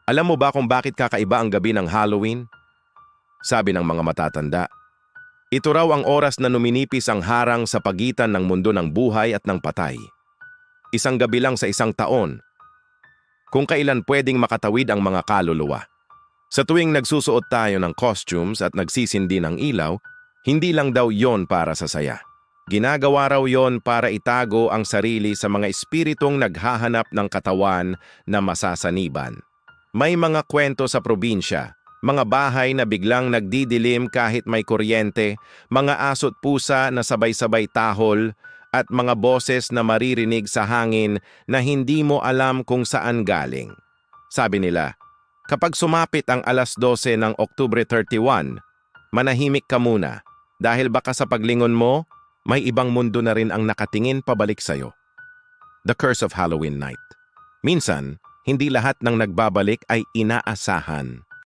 Alam mo ba kung bakit kakaiba ang gabi ng Halloween? Sabi ng mga matatanda. Ito raw ang oras na numinipis ang harang sa pagitan ng mundo ng buhay at ng patay. Isang gabi lang sa isang taon, kung kailan pwedeng makatawid ang mga kaluluwa. Sa tuwing nagsusuot tayo ng costumes at nagsisindi ng ilaw, hindi lang daw yon para sa saya. Ginagawa raw yon para itago ang sarili sa mga espiritong naghahanap ng katawan na masasaniban. May mga kwento sa probinsya, mga bahay na biglang nagdidilim kahit may kuryente, mga aso't pusa na sabay-sabay tahol, at mga boses na maririnig sa hangin na hindi mo alam kung saan galing. Sabi nila, kapag sumapit ang alas 12 ng Oktubre 31, manahimik ka muna dahil baka sa paglingon mo, may ibang mundo na rin ang nakatingin pabalik sa'yo. The Curse of Halloween Night. Minsan, hindi lahat ng nagbabalik ay inaasahan.